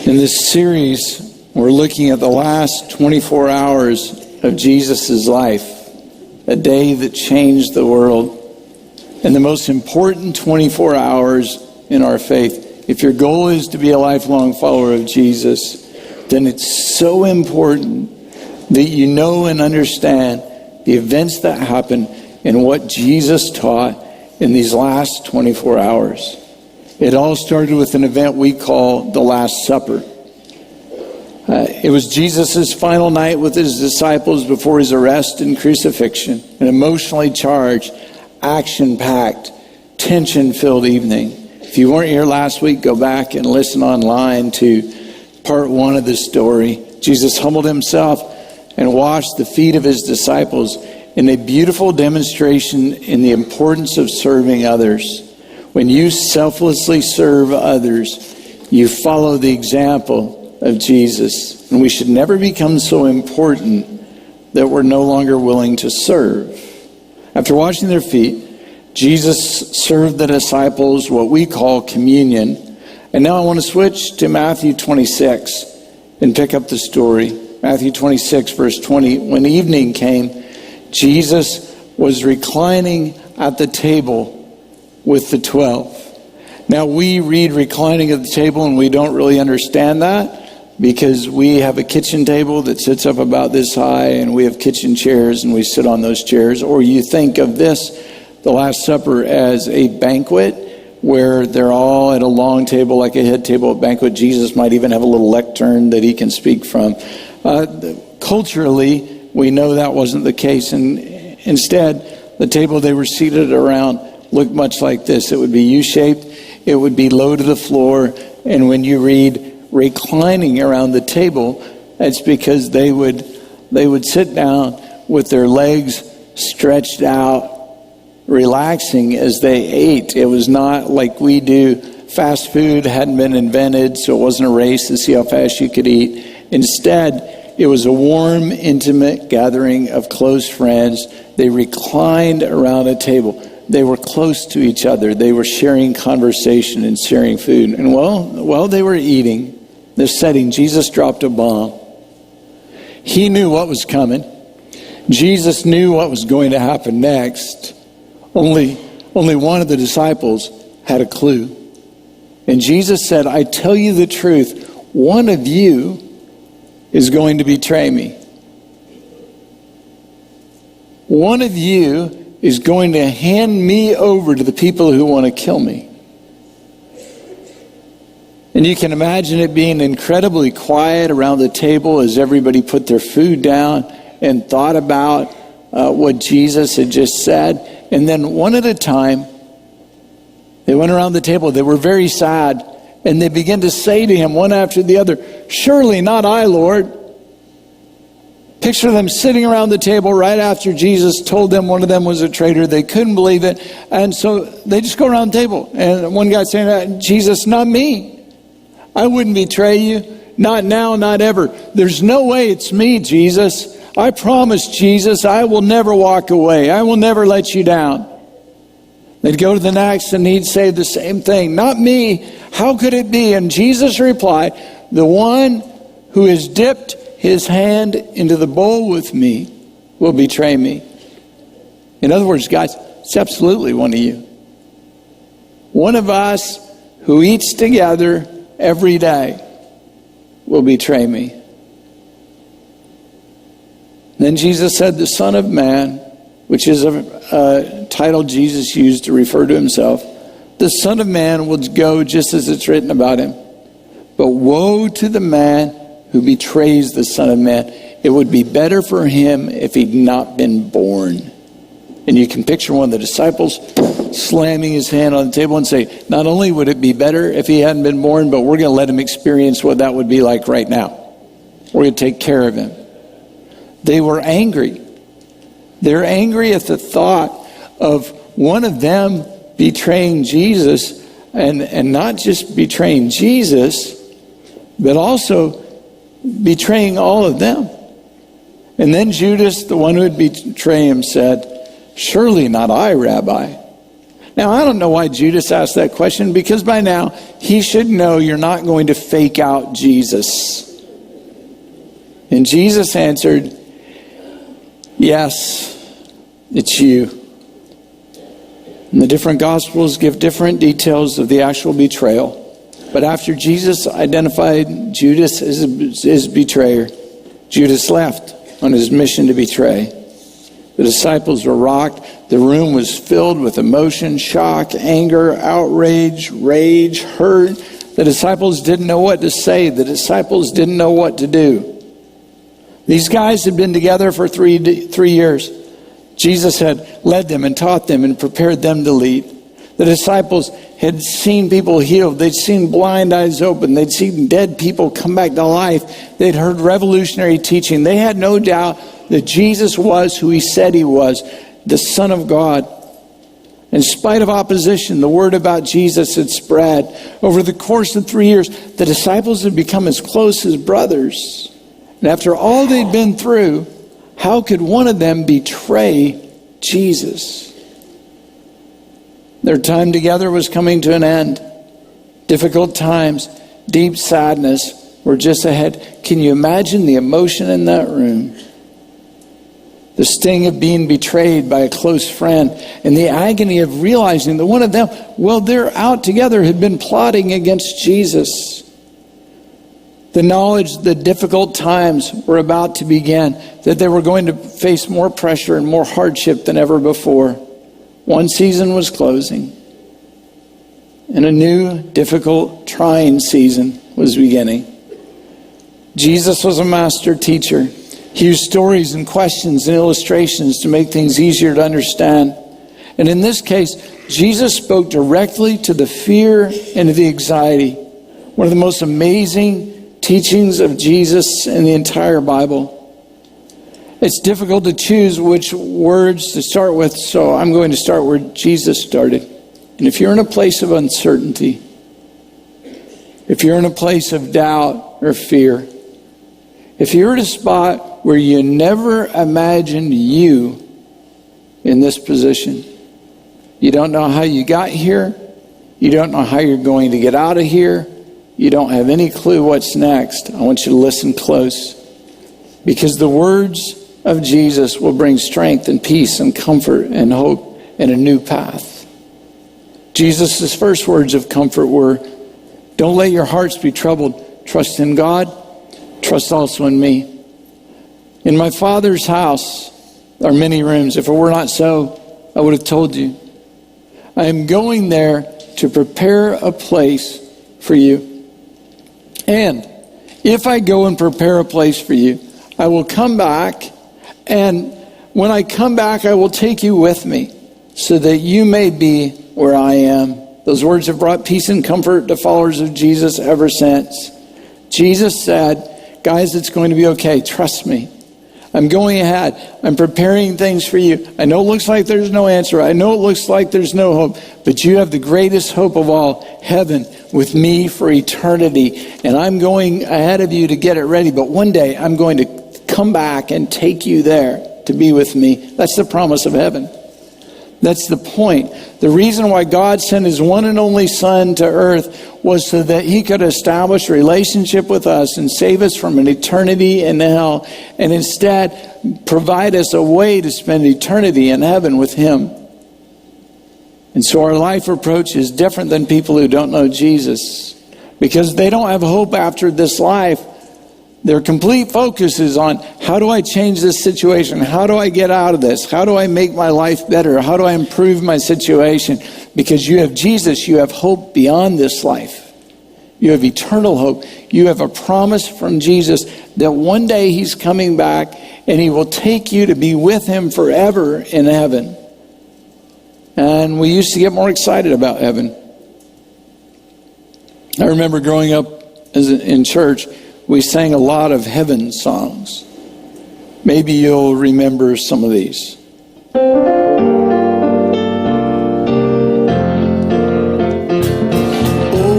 In this series, we're looking at the last 24 hours of Jesus' life, a day that changed the world, and the most important 24 hours in our faith. If your goal is to be a lifelong follower of Jesus, then it's so important that you know and understand the events that happened and what Jesus taught in these last 24 hours. It all started with an event we call the Last Supper. It was Jesus' final night with his disciples before his arrest and crucifixion, an emotionally charged, action-packed, tension-filled evening. If you weren't here last week, go back and listen online to part one of the story. Jesus humbled himself and washed the feet of his disciples in a beautiful demonstration in the importance of serving others. When you selflessly serve others, you follow the example of Jesus. And we should never become so important that we're no longer willing to serve. After washing their feet, Jesus served the disciples what we call communion. And now I want to switch to Matthew 26 and pick up the story. Matthew 26, verse 20. When evening came, Jesus was reclining at the table with the 12. Now we read reclining at the table and we don't really understand that because we have a kitchen table that sits up about this high and we have kitchen chairs and we sit on those chairs. Or you think of this, the Last Supper, as a banquet where they're all at a long table like a head table at banquet. Jesus might even have a little lectern that he can speak from. Culturally, we know that wasn't the case. And instead, the table they were seated around looked much like this. It would be U-shaped. It would be low to the floor. And when you read reclining around the table, that's because they would sit down with their legs stretched out, relaxing as they ate. It was not like we do. Fast food hadn't been invented, so it wasn't a race to see how fast you could eat. Instead, it was a warm, intimate gathering of close friends. They reclined around a table. They were close to each other. They were sharing conversation and sharing food. And while they were eating, this setting, Jesus dropped a bomb. He knew what was coming. Jesus knew what was going to happen next. Only one of the disciples had a clue. And Jesus said, I tell you the truth, one of you is going to betray me. One of you is going to hand me over to the people who want to kill me. And you can imagine it being incredibly quiet around the table as everybody put their food down and thought about what Jesus had just said. And then one at a time, they went around the table. They were very sad. And they began to say to him one after the other, surely not I, Lord. Picture them sitting around the table right after Jesus told them one of them was a traitor. They couldn't believe it. And so they just go around the table. And one guy saying, Jesus, not me. I wouldn't betray you. Not now, not ever. There's no way it's me, Jesus. I promise, Jesus, I will never walk away. I will never let you down. They'd go to the next and he'd say the same thing. Not me. How could it be? And Jesus replied, the one who has dipped his hand into the bowl with me will betray me. In other words, guys, it's absolutely one of you. One of us who eats together every day will betray me. Then Jesus said, the Son of Man, which is a title Jesus used to refer to himself, the Son of Man will go just as it's written about him. But woe to the man who betrays the Son of Man. It would be better for him if he'd not been born. And you can picture one of the disciples slamming his hand on the table and say, not only would it be better if he hadn't been born, but we're going to let him experience what that would be like right now. We're going to take care of him. They were angry. They're angry at the thought of one of them betraying Jesus, and not just betraying Jesus, but also betraying all of them. And then Judas, the one who would betray him, said, surely not I, Rabbi. Now, I don't know why Judas asked that question, because by now he should know you're not going to fake out Jesus. And Jesus answered, yes, it's you. And the different Gospels give different details of the actual betrayal. But after Jesus identified Judas as his betrayer, Judas left on his mission to betray. The disciples were rocked. The room was filled with emotion, shock, anger, outrage, rage, hurt. The disciples didn't know what to say. The disciples didn't know what to do. These guys had been together for 3 years. Jesus had led them and taught them and prepared them to lead. The disciples had seen people healed. They'd seen blind eyes open. They'd seen dead people come back to life. They'd heard revolutionary teaching. They had no doubt that Jesus was who he said he was, the Son of God. In spite of opposition, the word about Jesus had spread. Over the course of 3 years, the disciples had become as close as brothers. And after all they'd been through, how could one of them betray Jesus? Their time together was coming to an end. Difficult times, deep sadness were just ahead. Can you imagine the emotion in that room? The sting of being betrayed by a close friend, and the agony of realizing that one of them, well, they're out together, had been plotting against Jesus. The knowledge that difficult times were about to begin, that they were going to face more pressure and more hardship than ever before. One season was closing, and a new, difficult, trying season was beginning. Jesus was a master teacher. He used stories and questions and illustrations to make things easier to understand. And in this case, Jesus spoke directly to the fear and to the anxiety. One of the most amazing teachings of Jesus in the entire Bible. It's difficult to choose which words to start with, so I'm going to start where Jesus started. And if you're in a place of uncertainty, if you're in a place of doubt or fear, if you're at a spot where you never imagined you in this position, you don't know how you got here, you don't know how you're going to get out of here, you don't have any clue what's next, I want you to listen close. Because the words of Jesus will bring strength and peace and comfort and hope and a new path. Jesus' first words of comfort were, don't let your hearts be troubled. Trust in God. Trust also in me. In my Father's house are many rooms. If it were not so, I would have told you. I am going there to prepare a place for you. And if I go and prepare a place for you, I will come back, and when I come back, I will take you with me so that you may be where I am. Those words have brought peace and comfort to followers of Jesus ever since. Jesus said, guys, it's going to be okay. Trust me. I'm going ahead. I'm preparing things for you. I know it looks like there's no answer. I know it looks like there's no hope, but you have the greatest hope of all, heaven with me for eternity. And I'm going ahead of you to get it ready. But one day I'm going to come back and take you there to be with me. That's the promise of heaven. That's the point. The reason why God sent his one and only Son to earth was so that he could establish a relationship with us and save us from an eternity in hell, and instead provide us a way to spend eternity in heaven with him. And so our life approach is different than people who don't know Jesus, because they don't have hope after this life. Their complete focus is on, how do I change this situation? How do I get out of this? How do I make my life better? How do I improve my situation? Because you have Jesus, you have hope beyond this life. You have eternal hope. You have a promise from Jesus that one day he's coming back and he will take you to be with him forever in heaven. And we used to get more excited about heaven. I remember growing up in church, we sang a lot of heaven songs. Maybe you'll remember some of these. Oh,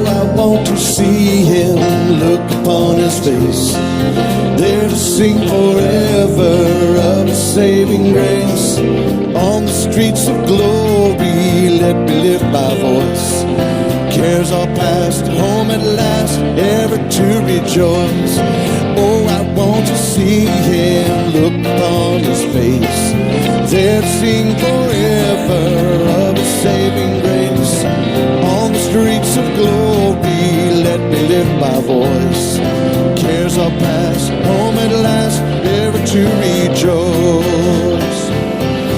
I want to see him, look upon his face, there to sing forever of his saving grace. On the streets of glory, let me lift my voice. Cares are past, home at last, ever to rejoice. Oh, I want to see him, look upon his face, there to sing forever of his saving grace. On the streets of glory, let me lift my voice. Cares are past, home at last, ever to rejoice.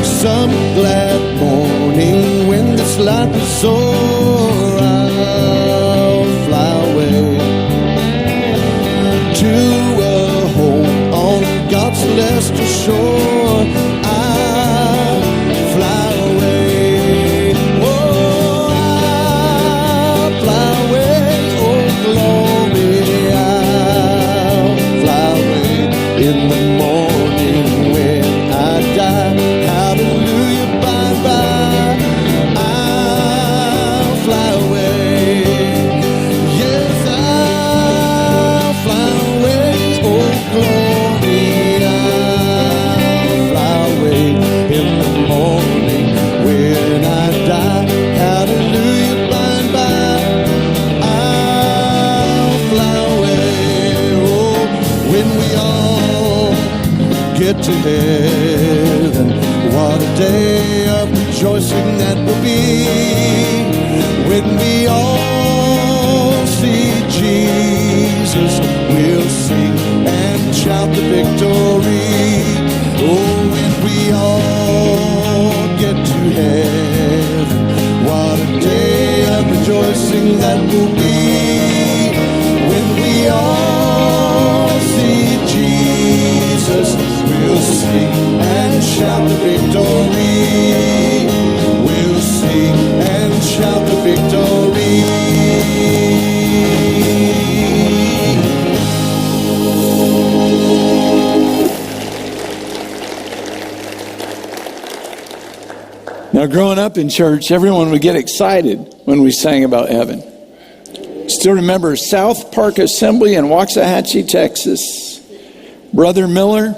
Some glad morning when this life is o'er, I'll fly away to a home on God's celestial shore. I'll fly away, oh, I'll fly away, oh glory, I'll fly away in the morning when I die. Hallelujah, bye-bye, I'll fly away. Yes, I'll fly away, oh glory, I'll fly away in the morning when I die. Hallelujah, bye-bye, I'll fly away. Oh, when we all get to heaven, what a day of rejoicing that will be, when we all see Jesus. We'll sing and shout the victory. Oh, when we all get to heaven, what a day of rejoicing that will be, when we all see Jesus. We'll sing and shout the victory. We'll sing and shout the victory. Now, growing up in church, everyone would get excited when we sang about heaven. Still remember South Park Assembly in Waxahachie, Texas. Brother Miller,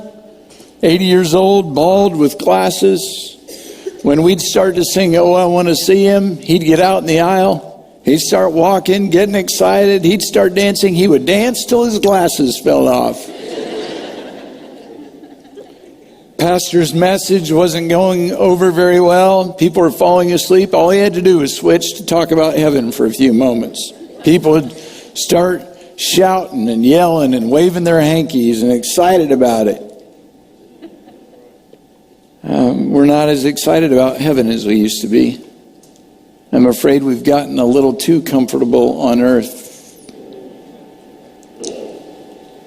80 years old, bald with glasses. When we'd start to sing, "Oh, I Want to See Him," he'd get out in the aisle. He'd start walking, getting excited. He'd start dancing. He would dance till his glasses fell off. Pastor's message wasn't going over very well. People were falling asleep. All he had to do was switch to talk about heaven for a few moments. People would start shouting and yelling and waving their hankies and excited about it. We're not as excited about heaven as we used to be. I'm afraid we've gotten a little too comfortable on earth.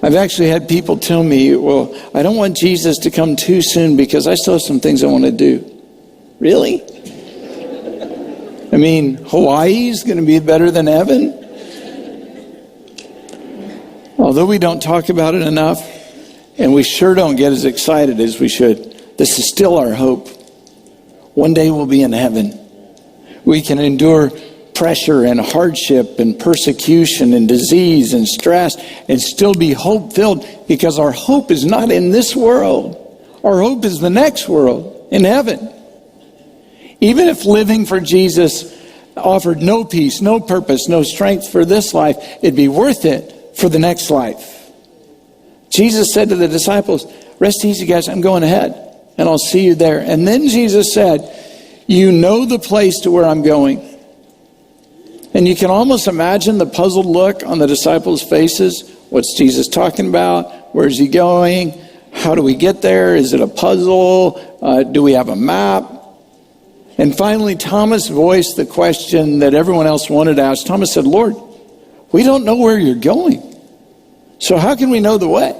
I've actually had people tell me, "Well, I don't want Jesus to come too soon because I still have some things I want to do." Really? I mean, Hawaii's going to be better than heaven? Although we don't talk about it enough, and we sure don't get as excited as we should, this is still our hope. One day we'll be in heaven. We can endure pressure and hardship and persecution and disease and stress and still be hope-filled, because our hope is not in this world. Our hope is the next world, in heaven. Even if living for Jesus offered no peace, no purpose, no strength for this life, it'd be worth it for the next life. Jesus said to the disciples, "Rest easy, guys, I'm going ahead, and I'll see you there." And then Jesus said, "You know the place to where I'm going." And you can almost imagine the puzzled look on the disciples' faces. What's Jesus talking about? Where's he going? How do we get there? Is it a puzzle? Do we have a map? And finally, Thomas voiced the question that everyone else wanted to ask. Thomas said, "Lord, we don't know where you're going. So how can we know the way?"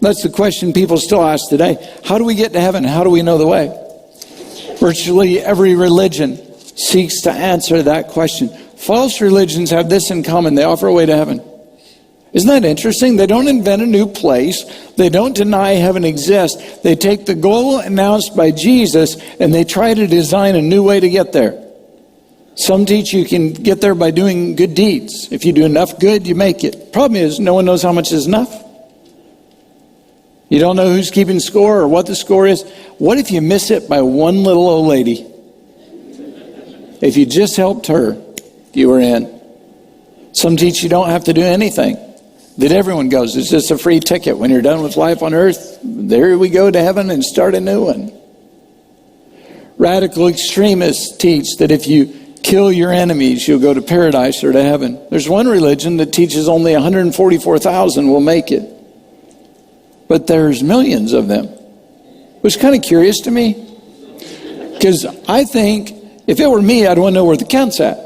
That's the question people still ask today. How do we get to heaven? How do we know the way? Virtually every religion seeks to answer that question. False religions have this in common: they offer a way to heaven. Isn't that interesting? They don't invent a new place. They don't deny heaven exists. They take the goal announced by Jesus and they try to design a new way to get there. Some teach you can get there by doing good deeds. If you do enough good, you make it. Problem is, no one knows how much is enough. You don't know who's keeping score or what the score is. What if you miss it by one little old lady? If you just helped her, you were in. Some teach you don't have to do anything, that everyone goes. It's just a free ticket. When you're done with life on earth, there we go to heaven and start a new one. Radical extremists teach that if you kill your enemies, you'll go to paradise or to heaven. There's one religion that teaches only 144,000 will make it. But there's millions of them. Which is kind of curious to me. Because I think if it were me, I'd want to know where the count's at.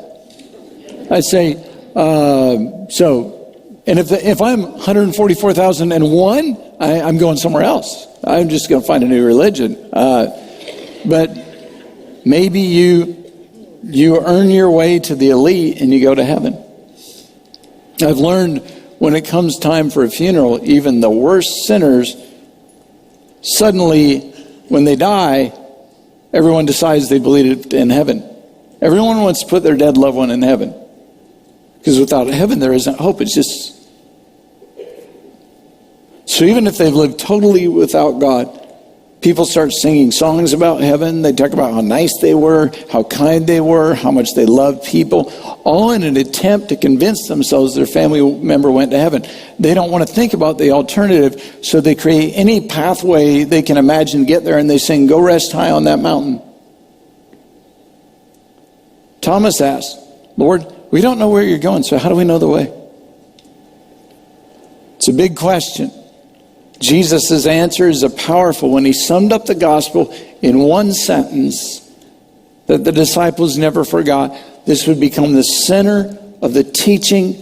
I'd say, and if I'm 144,001, I'm going somewhere else. I'm just going to find a new religion. But maybe you earn your way to the elite and you go to heaven. I've learned when it comes time for a funeral, even the worst sinners, suddenly when they die, everyone decides they believe in heaven. Everyone wants to put their dead loved one in heaven. Because without heaven, there isn't hope. It's just... So even if they've lived totally without God, people start singing songs about heaven. They talk about how nice they were, how kind they were, how much they loved people, all in an attempt to convince themselves their family member went to heaven. They don't want to think about the alternative, so they create any pathway they can imagine to get there, and they sing, "Go rest high on that mountain." Thomas asked, "Lord, we don't know where you're going, so how do we know the way?" It's a big question. Jesus' answer is a powerful one. He summed up the gospel in one sentence that the disciples never forgot. This would become the center of the teaching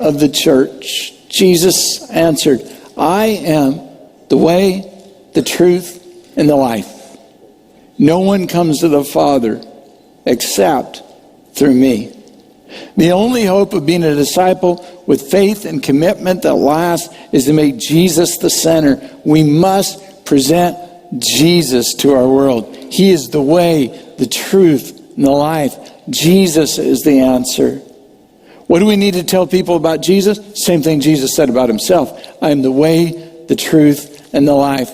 of the church. Jesus answered, "I am the way, the truth, and the life. No one comes to the Father except through me." The only hope of being a disciple with faith and commitment that lasts is to make Jesus the center. We must present Jesus to our world. He is the way, the truth, and the life. Jesus is the answer. What do we need to tell people about Jesus? Same thing Jesus said about himself. I am the way, the truth, and the life.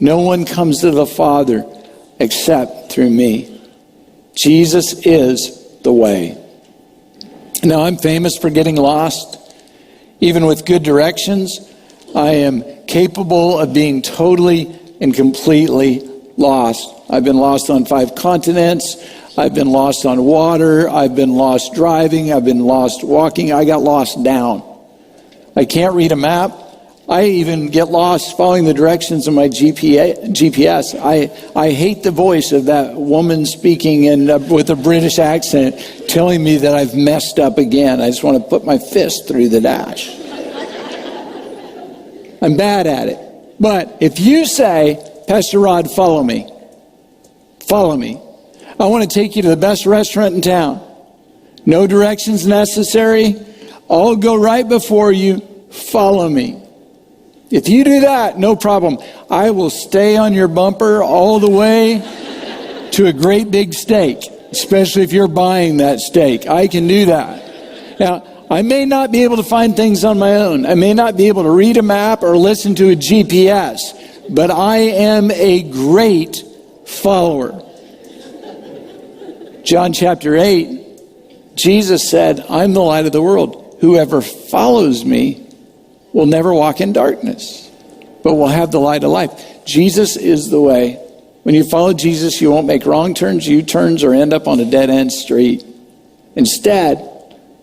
No one comes to the Father except through me. Jesus is the way. Now, I'm famous for getting lost. Even with good directions, I am capable of being totally and completely lost. I've been lost on 5 continents. I've been lost on water. I've been lost driving. I've been lost walking. I got lost down. I can't read a map. I even get lost following the directions of my GPS. I hate the voice of that woman speaking with a British accent telling me that I've messed up again. I just want to put my fist through the dash. I'm bad at it. But if you say, "Pastor Rod, follow me. Follow me. I want to take you to the best restaurant in town. No directions necessary. I'll go right before you. Follow me." If you do that, no problem. I will stay on your bumper all the way to a great big steak, especially if you're buying that steak. I can do that. Now, I may not be able to find things on my own. I may not be able to read a map or listen to a GPS, but I am a great follower. John chapter 8, Jesus said, "I'm the light of the world. Whoever follows me will never walk in darkness, but will have the light of life." Jesus is the way. When you follow Jesus, you won't make wrong turns, U-turns, or end up on a dead-end street. Instead,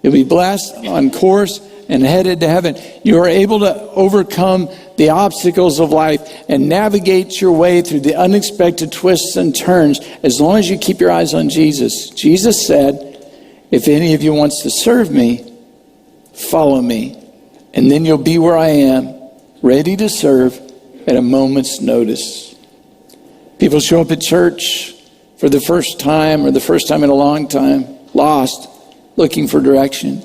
you'll be blessed, on course, and headed to heaven. You are able to overcome the obstacles of life and navigate your way through the unexpected twists and turns as long as you keep your eyes on Jesus. Jesus said, "If any of you wants to serve me, follow me. And then you'll be where I am, ready to serve at a moment's notice." People show up at church for the first time or the first time in a long time, lost, looking for direction.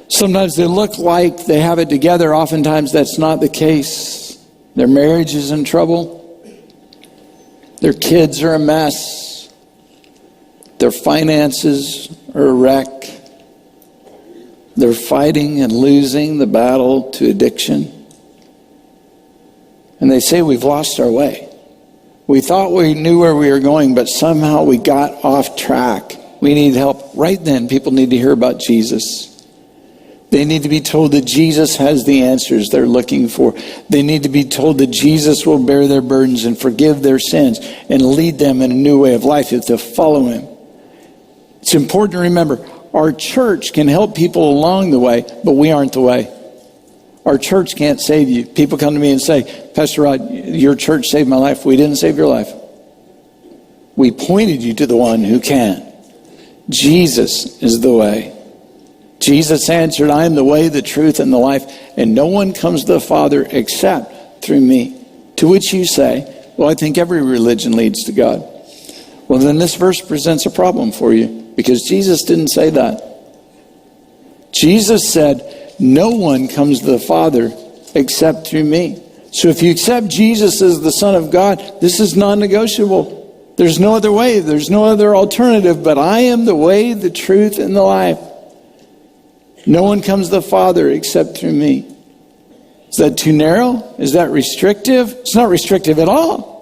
Sometimes they look like they have it together. Oftentimes that's not the case. Their marriage is in trouble. Their kids are a mess. Their finances are a wreck. They're fighting and losing the battle to addiction. And they say, "We've lost our way." We thought we knew where we were going, but somehow we got off track. We need help. Right then, people need to hear about Jesus. They need to be told that Jesus has the answers they're looking for. They need to be told that Jesus will bear their burdens and forgive their sins and lead them in a new way of life if they follow him. It's important to remember, our church can help people along the way, but we aren't the way. Our church can't save you. People come to me and say, Pastor Rod, your church saved my life. We didn't save your life. We pointed you to the one who can. Jesus is the way. Jesus answered, I am the way, the truth, and the life, and no one comes to the Father except through me. To which you say, well, I think every religion leads to God. Well, then this verse presents a problem for you, because Jesus didn't say that. Jesus said, no one comes to the Father except through me. So if you accept Jesus as the Son of God, this is non-negotiable. There's no other way. There's no other alternative, but I am the way, the truth, and the life. No one comes to the Father except through me. Is that too narrow? Is that restrictive? It's not restrictive at all.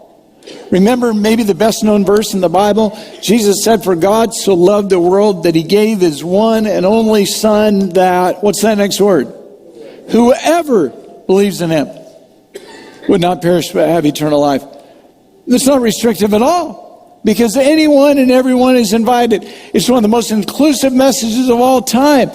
Remember maybe the best known verse in the Bible? Jesus said, for God so loved the world that he gave his one and only Son that, what's that next word? Whoever believes in him would not perish but have eternal life. That's not restrictive at all, because anyone and everyone is invited. It's one of the most inclusive messages of all time.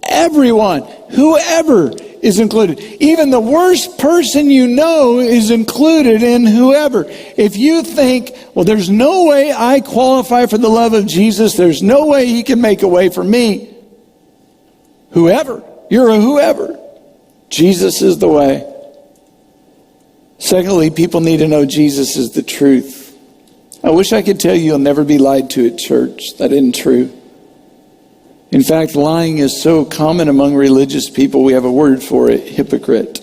Everyone, whoever is included. Even the worst person you know is included in whoever. If you think, well, there's no way I qualify for the love of Jesus, there's no way he can make a way for me. Whoever. You're a whoever. Jesus is the way. Secondly, people need to know Jesus is the truth. I wish I could tell you you'll never be lied to at church. That isn't true. In fact, lying is so common among religious people, we have a word for it, hypocrite.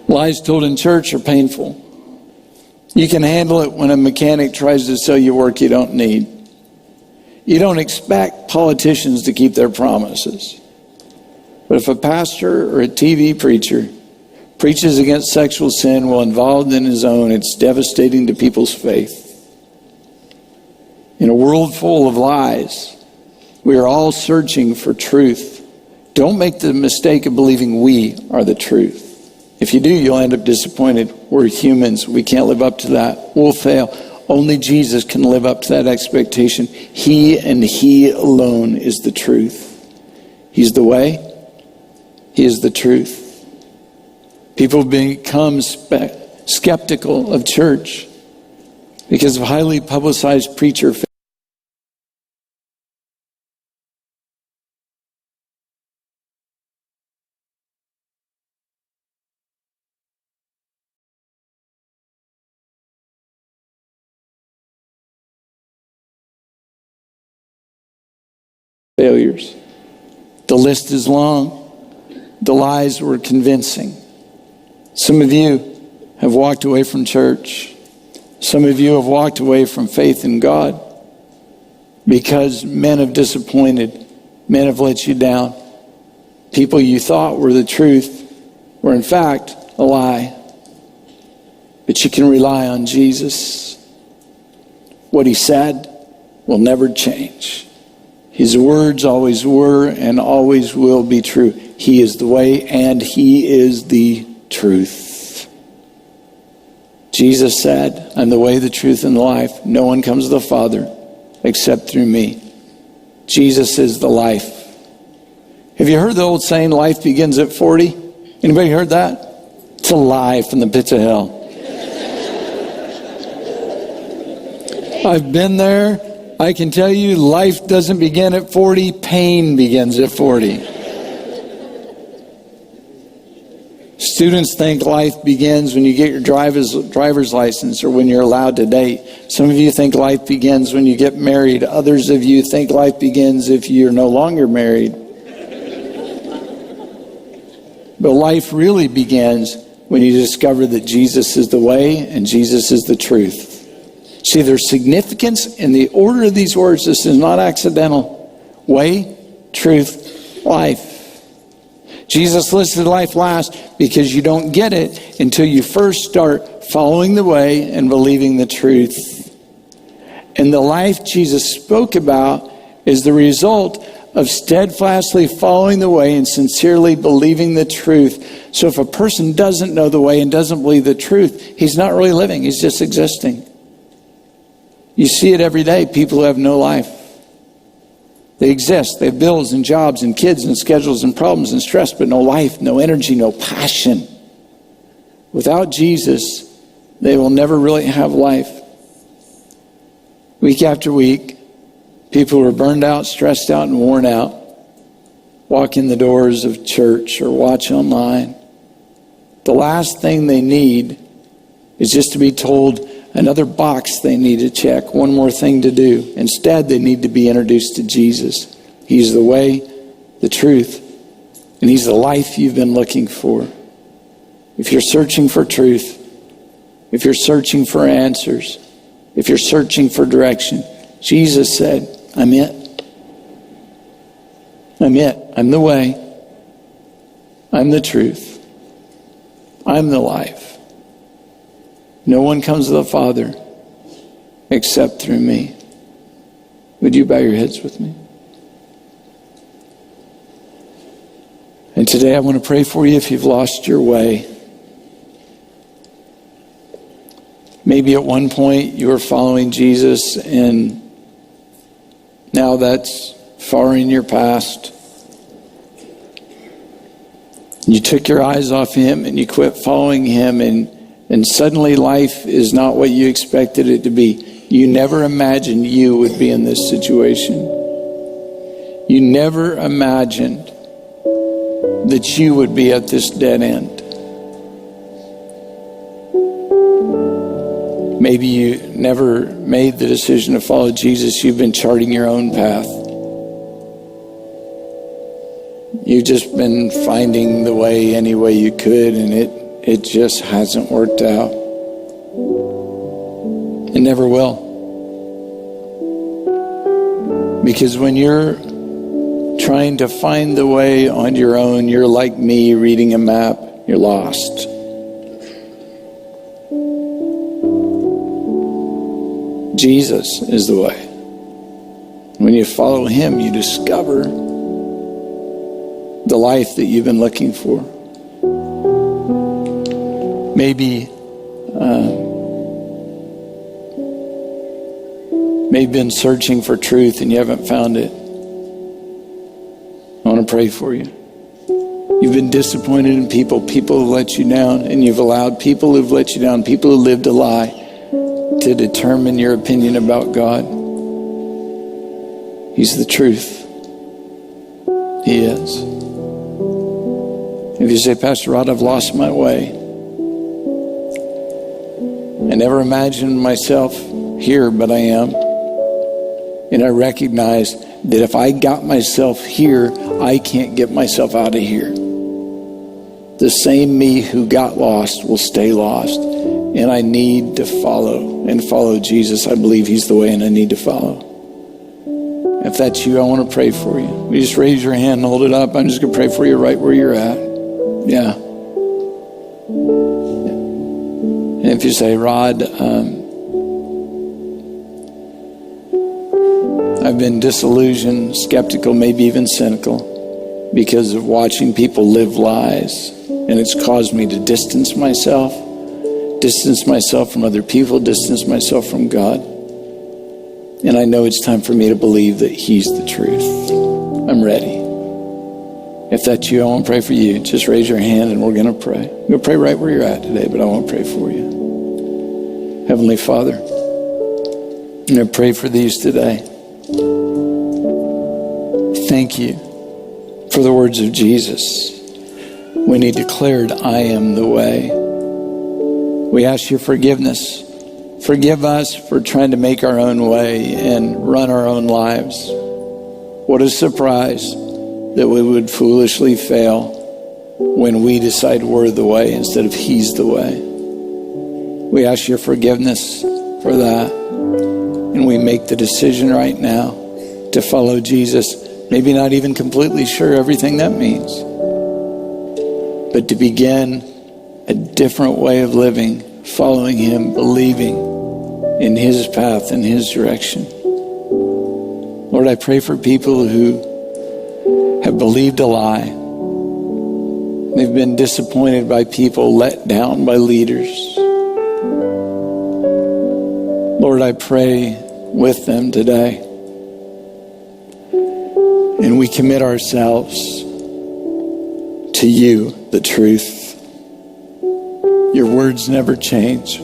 Lies told in church are painful. You can handle it when a mechanic tries to sell you work you don't need. You don't expect politicians to keep their promises. But if a pastor or a TV preacher preaches against sexual sin while involved in his own, it's devastating to people's faith. In a world full of lies, we are all searching for truth. Don't make the mistake of believing we are the truth. If you do, you'll end up disappointed. We're humans. We can't live up to that. We'll fail. Only Jesus can live up to that expectation. He and he alone is the truth. He's the way. He is the truth. People become skeptical of church because of highly publicized preacher failures. The list is long. The lies were convincing. Some of you have walked away from church. Some of you have walked away from faith in God because men have disappointed. Men have let you down. People you thought were the truth were in fact a lie. But you can rely on Jesus. What he said will never change. His words always were and always will be true. He is the way and he is the truth. Jesus said, I'm the way, the truth, and the life. No one comes to the Father except through me. Jesus is the life. Have you heard the old saying, life begins at 40? Anybody heard that? It's a lie from the pits of hell. I've been there. I can tell you life doesn't begin at 40, pain begins at 40. Students think life begins when you get your driver's license or when you're allowed to date. Some of you think life begins when you get married. Others of you think life begins if you're no longer married. But life really begins when you discover that Jesus is the way and Jesus is the truth. See, there's significance in the order of these words. This is not accidental. Way, truth, life. Jesus listed life last because you don't get it until you first start following the way and believing the truth. And the life Jesus spoke about is the result of steadfastly following the way and sincerely believing the truth. So if a person doesn't know the way and doesn't believe the truth, he's not really living, he's just existing. You see it every day, people who have no life. They exist, they have bills and jobs and kids and schedules and problems and stress, but no life, no energy, no passion. Without Jesus, they will never really have life. Week after week, people who are burned out, stressed out, and worn out walk in the doors of church or watch online. The last thing they need is just to be told another box they need to check, one more thing to do. Instead, they need to be introduced to Jesus. He's the way, the truth, and he's the life you've been looking for. If you're searching for truth, if you're searching for answers, if you're searching for direction, Jesus said, I'm it. I'm it. I'm the way. I'm the truth. I'm the life. No one comes to the Father except through me. Would you bow your heads with me? And today I want to pray for you if you've lost your way. Maybe at one point you were following Jesus and now that's far in your past. You took your eyes off him and you quit following him, and suddenly life is not what you expected it to be. You never imagined you would be in this situation. You never imagined that you would be at this dead end. Maybe you never made the decision to follow Jesus. You've been charting your own path. You've just been finding the way any way you could, and it just hasn't worked out. It never will. Because when you're trying to find the way on your own, you're like me reading a map. You're lost. Jesus is the way. When you follow him, you discover the life that you've been looking for. Maybe you've been searching for truth and you haven't found it. I want to pray for you. You've been disappointed in people who let you down, and you've allowed people who've let you down, people who lived a lie, to determine your opinion about God. He's the truth. He is. If you say, Pastor Rod, I've lost my way. I never imagined myself here, but I am. And I recognize that if I got myself here, I can't get myself out of here. The same me who got lost will stay lost. And I need to follow Jesus. I believe he's the way, and I need to follow. If that's you, I want to pray for you. You just raise your hand and hold it up. I'm just going to pray for you right where you're at. Yeah. And if you say, Rod, I've been disillusioned, skeptical, maybe even cynical because of watching people live lies, and it's caused me to distance myself from other people, distance myself from God. And I know it's time for me to believe that he's the truth. I'm ready. If that's you, I want to pray for you. Just raise your hand and we're going to pray. I'm going to pray right where you're at today, but I want to pray for you. Heavenly Father, I'm going to pray for these today. Thank you for the words of Jesus when he declared, I am the way. We ask your forgiveness. Forgive us for trying to make our own way and run our own lives. What a surprise that we would foolishly fail when we decide we're the way instead of he's the way. We ask your forgiveness for that. And we make the decision right now to follow Jesus. Maybe not even completely sure everything that means, but to begin a different way of living following him, believing in his path and his direction. Lord, I pray for people who have believed a lie. They've been disappointed by people, let down by leaders. Lord, I pray with them today. And we commit ourselves to you, the truth. Your words never change.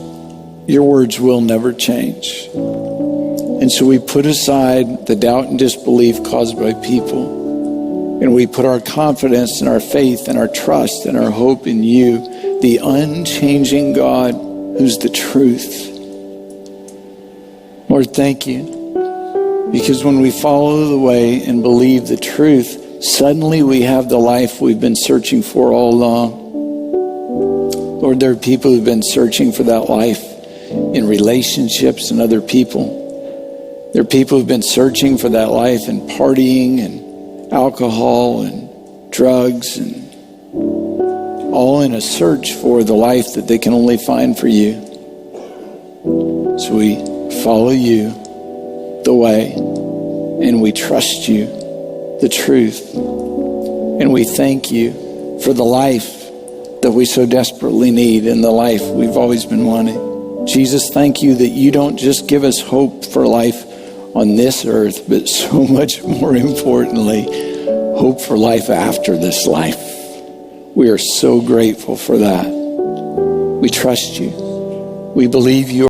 Your words will never change. And so we put aside the doubt and disbelief caused by people. And we put our confidence and our faith and our trust and our hope in you, the unchanging God who's the truth. Lord, thank you. Because when we follow the way and believe the truth, suddenly we have the life we've been searching for all along. Lord, there are people who've been searching for that life in relationships and other people. There are people who've been searching for that life in partying and alcohol and drugs, and all in a search for the life that they can only find for you. So we follow you, the way, and we trust you, the truth, and we thank you for the life that we so desperately need and the life we've always been wanting. Jesus, thank you that you don't just give us hope for life on this earth, but so much more importantly, hope for life after this life. We are so grateful for that. We trust you. We believe you